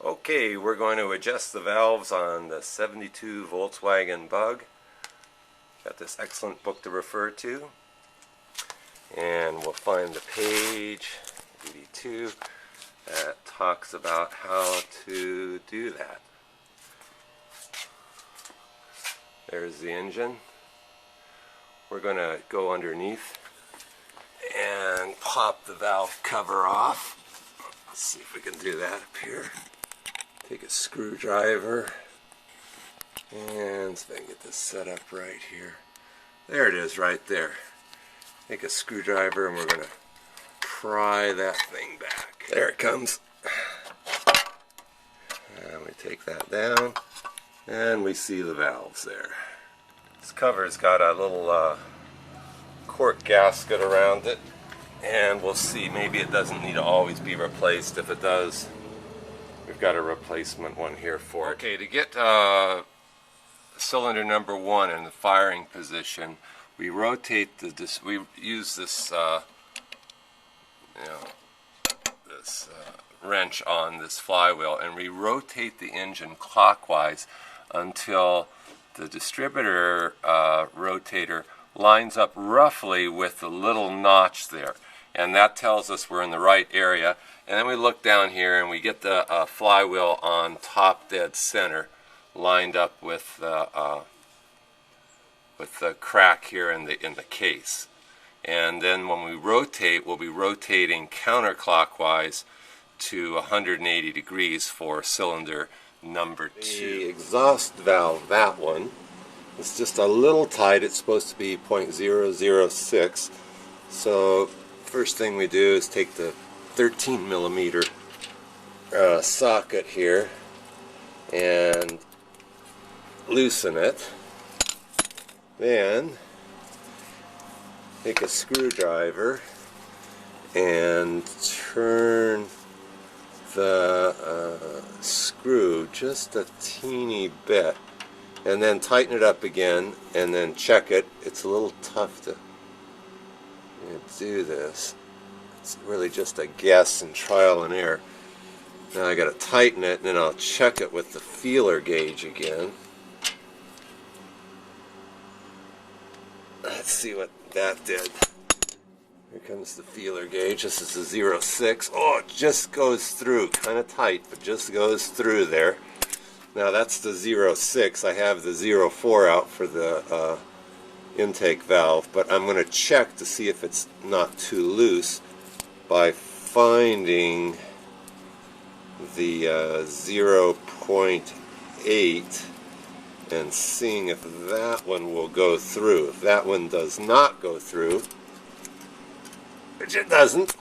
Okay, we're going to adjust the valves on the 72 Volkswagen Bug. Got this excellent book to refer to. And we'll find the page 82 that talks about how to do that. There's the engine. We're going to go underneath and pop the valve cover off. Let's see if we can do that up here. Take a screwdriver and see if I can get this set up right here. There it is right there. Take a screwdriver and we're going to pry that thing back. There it comes. And we take that down and we see the valves there. This cover's got a little cork gasket around it, and we'll see, maybe it doesn't need to always be replaced. If it does, we've got a replacement one here for it. Okay, to get cylinder number 1 in the firing position, we rotate we use this this wrench on this flywheel, and we rotate the engine clockwise until the distributor rotator lines up roughly with the little notch there, and that tells us we're in the right area. And then we look down here and we get the flywheel on top dead center, lined up with the crack here in the case. And then when we rotate, we'll be rotating counterclockwise to 180 degrees for cylinder number 2. The exhaust valve, that one, it's just a little tight. It's supposed to be 0.006. So first thing we do is take the 13 millimeter socket here and loosen it. Then take a screwdriver and turn the screw just a teeny bit, and then tighten it up again, and then check it. It's a little tough to do this. It's really just a guess and trial and error. Now I got to tighten it, and then I'll check it with the feeler gauge again. Let's see what that did. Here comes the feeler gauge. This is a 0.6. Oh, it just goes through. Kind of tight, but just goes through there. Now that's the 0.6. I have the 0.4 out for the intake valve, but I'm going to check to see if it's not too loose by finding the 0.8 and seeing if that one will go through. If that one does not go through, which it doesn't,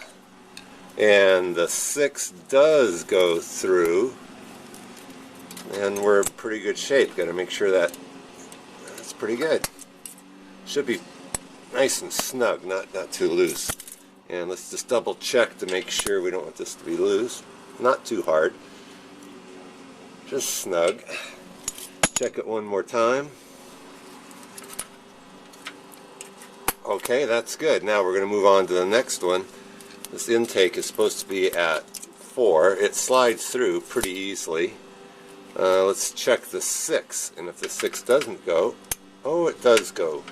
and the 6 does go through, and we're in pretty good shape. Got to make sure that that's pretty good. Should be nice and snug, not too loose. And let's just double check to make sure we don't want this to be loose. Not too hard, just snug. Check it one more time. Okay, that's good. Now we're going to move on to the next one. This intake is supposed to be at 4. It slides through pretty easily. Let's check the 6, and if the 6 doesn't go, oh, it does go,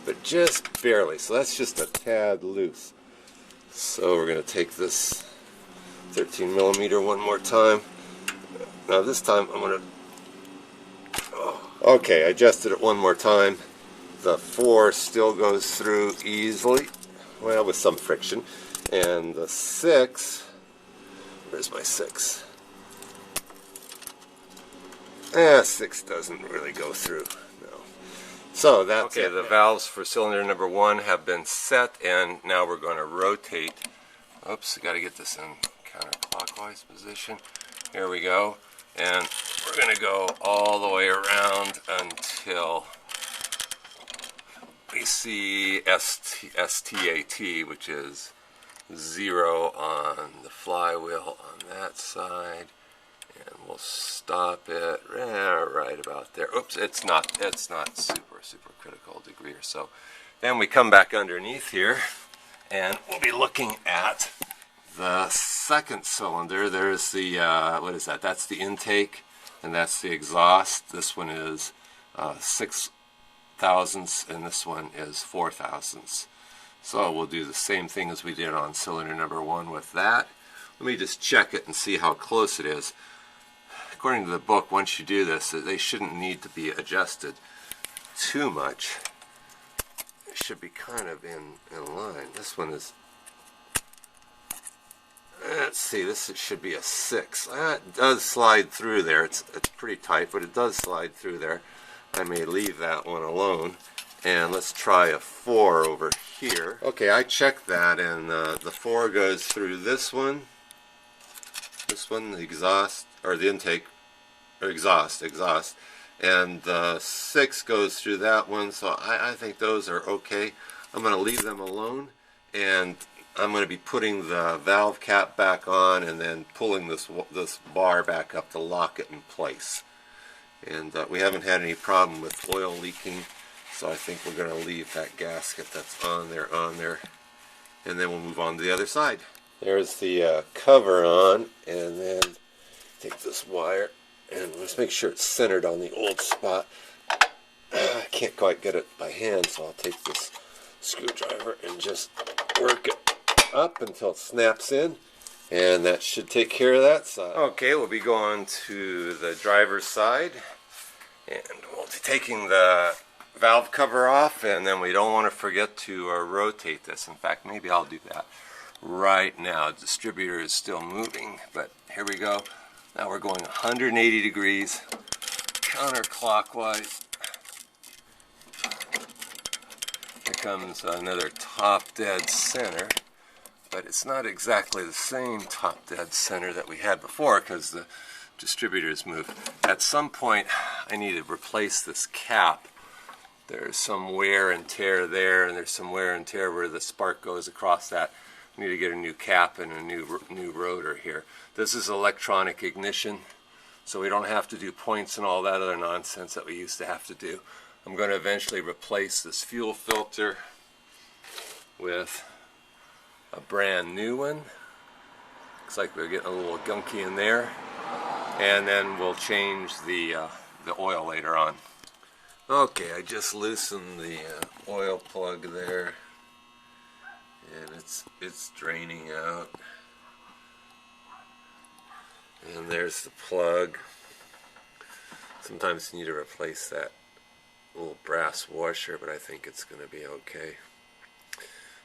but just barely. So that's just a tad loose. So we're going to take this 13 millimeter one more time. Now this time I'm going to, okay, I adjusted it one more time. The 4 still goes through easily, well, with some friction. And the 6, where's my 6? 6 doesn't really go through, no. So that's okay. The valves for cylinder number 1 have been set, and now we're going to rotate. Oops, I got to get this in counterclockwise position. Here we go. And we're going to go all the way around until we see STAT, which is 0 on the flywheel on that side, and we'll stop it right about there. Oops, it's not super critical degree or so. Then we come back underneath here, and we'll be looking at the second cylinder. There's the, what is that? That's the intake, and that's the exhaust. This one is 6 thousandths, and this one is 4 thousandths. So we'll do the same thing as we did on cylinder number 1 with that. Let me just check it and see how close it is. According to the book, once you do this, they shouldn't need to be adjusted too much. It should be kind of in line. This one is, let's see, this should be a 6. It does slide through there. It's pretty tight, but it does slide through there. I may leave that one alone. And let's try a 4 over here. Okay, I checked that, and the 4 goes through this one, the exhaust, or the intake, or exhaust, and the 6 goes through that one, so I think those are okay. I'm going to leave them alone, and I'm going to be putting the valve cap back on and then pulling this bar back up to lock it in place. And we haven't had any problem with oil leaking, so I think we're going to leave that gasket that's on there, and then we'll move on to the other side. There's the cover on, and then take this wire and let's make sure it's centered on the old spot. I can't quite get it by hand, so I'll take this screwdriver and just work it up until it snaps in, and that should take care of that side. Okay, we'll be going to the driver's side, and we'll be taking the valve cover off, and then we don't want to forget to rotate this. In fact, maybe I'll do that right now. The distributor is still moving, but here we go. Now we're going 180 degrees counterclockwise. Here comes another top dead center, but it's not exactly the same top dead center that we had before because the distributors moved. At some point I need to replace this cap. There's some wear and tear there, and there's some wear and tear where the spark goes across that. We need to get a new cap and a new rotor here. This is electronic ignition, so we don't have to do points and all that other nonsense that we used to have to do. I'm going to eventually replace this fuel filter with a brand new one. Looks like we're getting a little gunky in there, and then we'll change the oil later on. Okay, I just loosened the oil plug there, and it's draining out. And there's the plug. Sometimes you need to replace that little brass washer, but I think it's going to be okay.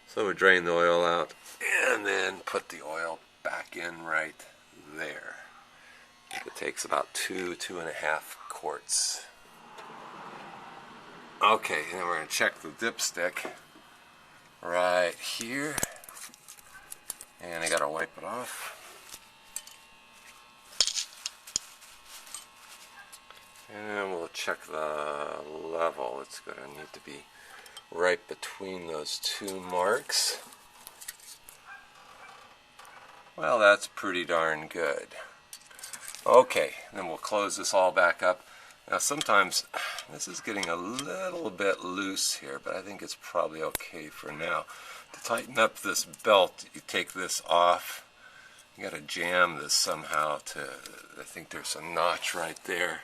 So we drain the oil out and then put the oil back in right there. It takes about 2.5 quarts. Okay, and then we're going to check the dipstick right here, and I got to wipe it off. And we'll check the level. It's going to need to be right between those two marks. Well, that's pretty darn good. Okay, then we'll close this all back up. Now sometimes this is getting a little bit loose here, but I think it's probably okay for now. To tighten up this belt, you take this off. You got to jam this somehow I think there's a notch right there.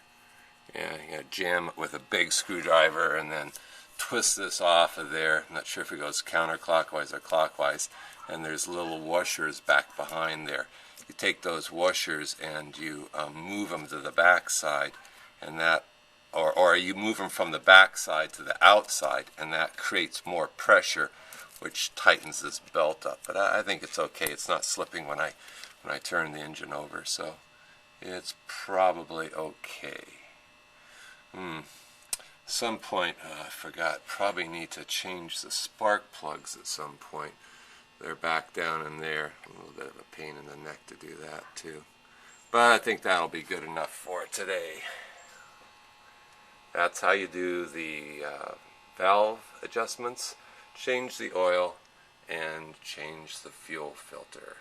Yeah, you got to jam it with a big screwdriver and then twist this off of there. I'm not sure if it goes counterclockwise or clockwise. And there's little washers back behind there. You take those washers and you move them to the back side, and that, or you move them from the back side to the outside, and that creates more pressure, which tightens this belt up. But I think it's okay. It's not slipping when I turn the engine over, so it's probably okay. Some point, I forgot, probably need to change the spark plugs at some point. They're back down in there. A little bit of a pain in the neck to do that too. But I think that'll be good enough for today. That's how you do the valve adjustments, change the oil, and change the fuel filter.